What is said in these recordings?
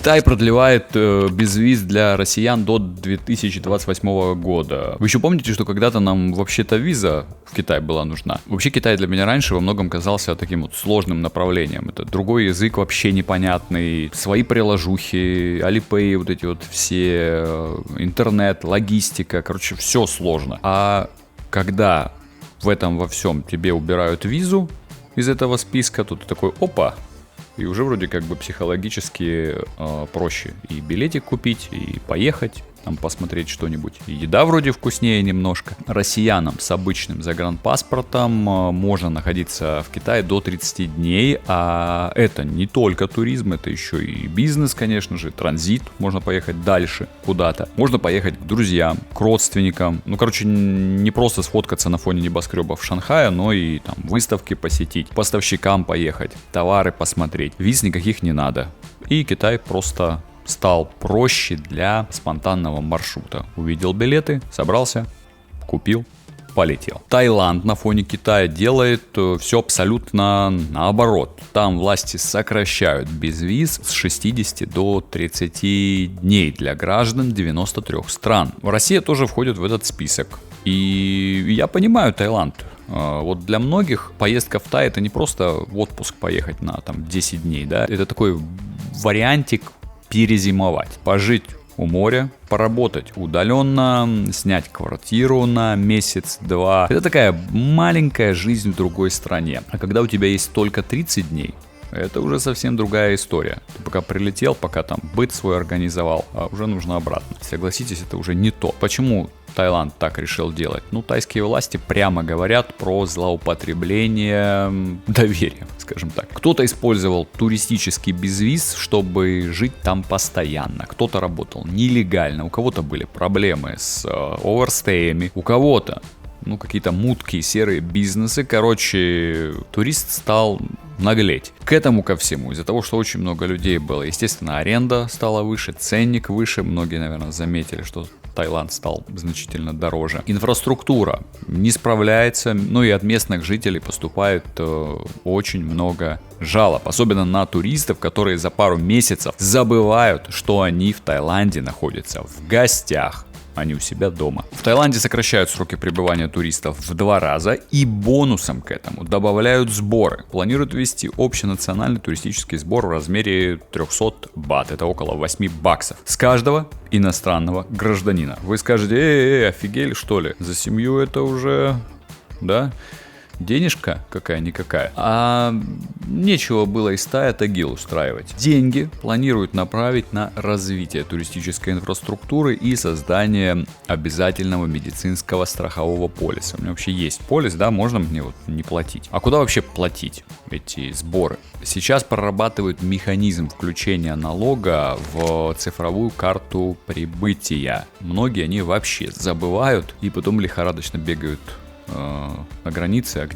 Китай продлевает безвиз для россиян до 2028 года. Вы еще помните, что когда-то нам вообще-то виза в Китай была нужна? Вообще Китай для меня раньше во многом казался таким вот сложным направлением. Это другой язык вообще непонятный, свои приложухи, Alipay, вот эти вот все, интернет, логистика, короче, все сложно. А когда в этом во всем тебе убирают визу из этого списка, то ты такой, опа, и уже вроде как бы психологически проще и билетик купить, и поехать, там посмотреть что-нибудь. И еда вроде вкуснее немножко. Россиянам с обычным загранпаспортом можно находиться в Китае до 30 дней, а это не только туризм, это еще и бизнес, конечно же, транзит, можно поехать дальше куда-то. Можно поехать к друзьям, к родственникам, ну, короче, не просто сфоткаться на фоне небоскребов Шанхая, но и там выставки посетить, поставщикам поехать, товары посмотреть. Виз никаких не надо. И Китай просто стал проще для спонтанного маршрута. Увидел билеты, собрался, купил, полетел. Таиланд на фоне Китая делает все абсолютно наоборот. Там власти сокращают безвиз с 60 до 30 дней для граждан 93 стран. Россия тоже входит в этот список. И я понимаю Таиланд. Вот для многих поездка в Тай — это не просто в отпуск поехать на там 10 дней, да, это такой вариантик перезимовать, пожить у моря, поработать удаленно, снять квартиру на месяц-два. Это такая маленькая жизнь в другой стране. А когда у тебя есть только 30 дней, это уже совсем другая история. Ты пока прилетел, пока там быт свой организовал, а уже нужно обратно. Согласитесь, это уже не то. Почему Таиланд так решил делать? Ну, тайские власти прямо говорят про злоупотребление доверием, скажем так. Кто-то использовал туристический безвиз, чтобы жить там постоянно. Кто-то работал нелегально, у кого-то были проблемы с оверстеями, у кого-то какие-то муткие серые бизнесы. Короче, турист стал наглеть. К этому ко всему, из-за того, что очень много людей было, естественно, аренда стала выше, ценник выше. Многие, наверное, заметили, что Таиланд стал значительно дороже. Инфраструктура не справляется, и от местных жителей поступает очень много жалоб, особенно на туристов, которые за пару месяцев забывают, что они в Таиланде находятся в гостях, а не у себя дома. В Таиланде сокращают сроки пребывания туристов в 2 раза и бонусом к этому добавляют сборы. Планируют ввести общенациональный туристический сбор в размере 300 бат, это около 8 баксов, с каждого иностранного гражданина. Вы скажете, офигели что ли? За семью это уже, да? Денежка какая-никакая. А нечего было из Тая тагил устраивать. Деньги планируют направить на развитие туристической инфраструктуры и создание обязательного медицинского страхового полиса. У меня вообще есть полис, да, можно мне не платить. А куда вообще платить эти сборы? Сейчас прорабатывают механизм включения налога в цифровую карту прибытия. Многие они вообще забывают и потом лихорадочно бегают на границе,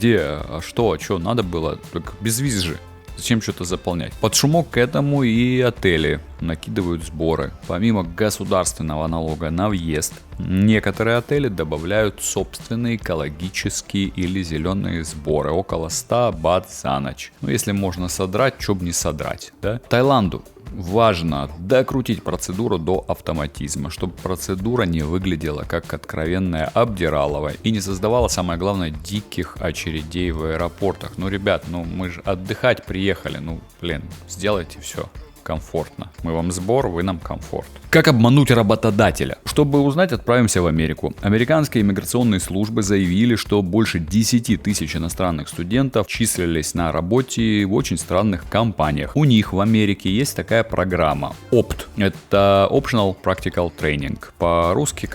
что надо было, так без виз же. Зачем что-то заполнять? Под шумок к этому и отели накидывают сборы. Помимо государственного налога на въезд, некоторые отели добавляют собственные экологические или зеленые сборы. Около 100 бат за ночь. Если можно содрать, что бы не содрать, да? Таиланду важно докрутить процедуру до автоматизма, чтобы процедура не выглядела как откровенная обдиралова и не создавала, самое главное, диких очередей в аэропортах. Ребят, мы же отдыхать приехали, сделайте все комфортно. Мы вам сбор, вы нам комфорт. Как обмануть работодателя? Чтобы узнать, отправимся в Америку. Американские иммиграционные службы заявили, что больше 10 тысяч иностранных студентов числились на работе в очень странных компаниях. У них в Америке есть такая программа OPT. Это Optional Practical Training. По-русски,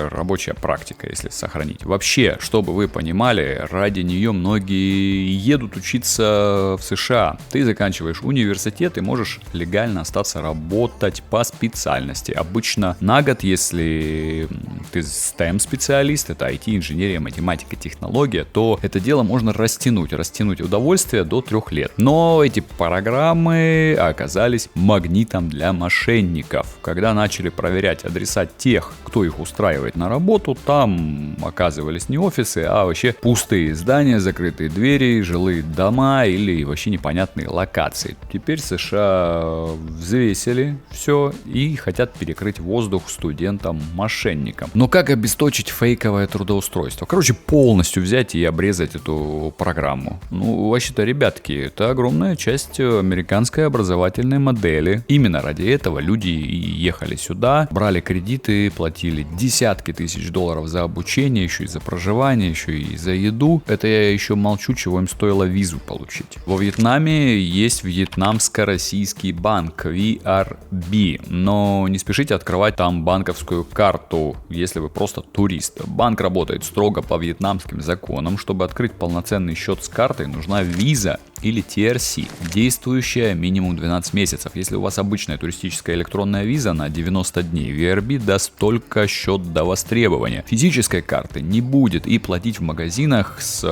рабочая практика, если сохранить. Вообще, чтобы вы понимали, ради нее многие едут учиться в США. Ты заканчиваешь университет и можешь легально остаться работать по специальности. Обычно на год, если ты STEM-специалист, это IT, инженерия, математика, технология, то это дело можно растянуть удовольствие до 3 лет. Но эти программы оказались магнитом для мошенников. Когда начали проверять адреса тех, кто их устраивает на работу, там оказывались не офисы, а вообще пустые здания, закрытые двери, жилые дома или вообще непонятные локации. Теперь США взвесили все и хотят перекрыть воздух студентам-мошенникам. Но как обесточить фейковое трудоустройство? Короче, полностью взять и обрезать эту программу. Ну, вообще-то, ребятки, это огромная часть американской образовательной модели. Именно ради этого люди и ехали сюда, брали кредиты, платили десятки тысяч долларов за обучение, еще и за проживание, еще и за еду. Это я еще молчу, чего им стоило визу получить. Во Вьетнаме есть вьетнамско-российский банк VRB, но не спешите открывать там банковскую карту, если вы просто турист. Банк работает строго по вьетнамским законам. Чтобы открыть полноценный счет с картой, нужна виза или TRC, действующая минимум 12 месяцев. Если у вас обычная туристическая электронная виза на 90 дней, VRB даст только счет до востребования. Физической карты не будет, и платить в магазинах с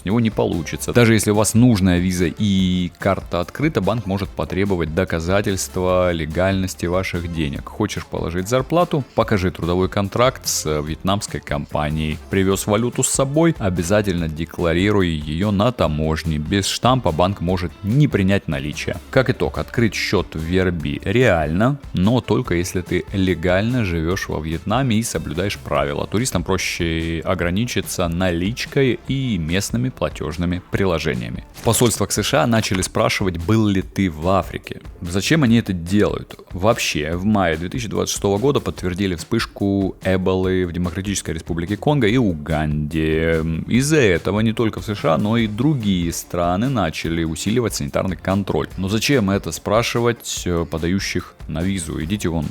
него не получится. Даже если у вас нужная виза и карта открыта, банк может потребовать доказательства легальности ваших денег. Хочешь положить зарплату? Покажи трудовой контракт с вьетнамской компанией. Привез валюту с собой? Обязательно декларируй ее на таможне. Без штампа банк может не принять наличие. Как итог, открыть счет в VRB реально, но только если ты легально живешь во Вьетнаме и соблюдаешь правила. Туристам проще ограничиться наличкой и местными платежными приложениями. В посольствах США начали спрашивать, был ли ты в Африке. Зачем они это делают? Вообще, в мае 2026 года подтвердили вспышку Эболы в Демократической Республике Конго и Уганде. Из-за этого не только в США, но и другие страны начали усиливать санитарный контроль. Но зачем это спрашивать подающих на визу? Идите вон,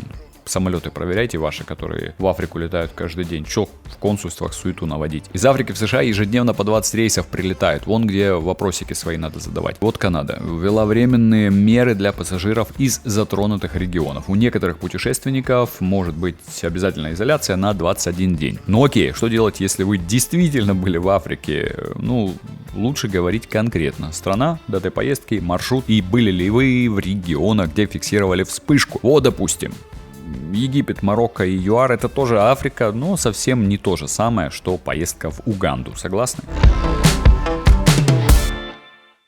самолеты проверяйте ваши, которые в Африку летают каждый день. Чё в консульствах суету наводить? Из Африки в США ежедневно по 20 рейсов прилетают. Вон где вопросики свои надо задавать. Вот Канада ввела временные меры для пассажиров из затронутых регионов. У некоторых путешественников может быть обязательная изоляция на 21 день. Ну окей, что делать, если вы действительно были в Африке? Ну, лучше говорить конкретно. Страна, дата поездки, маршрут и были ли вы в регионах, где фиксировали вспышку. Вот, допустим, Египет, Марокко и ЮАР — это тоже Африка, но совсем не то же самое, что поездка в Уганду. Согласны?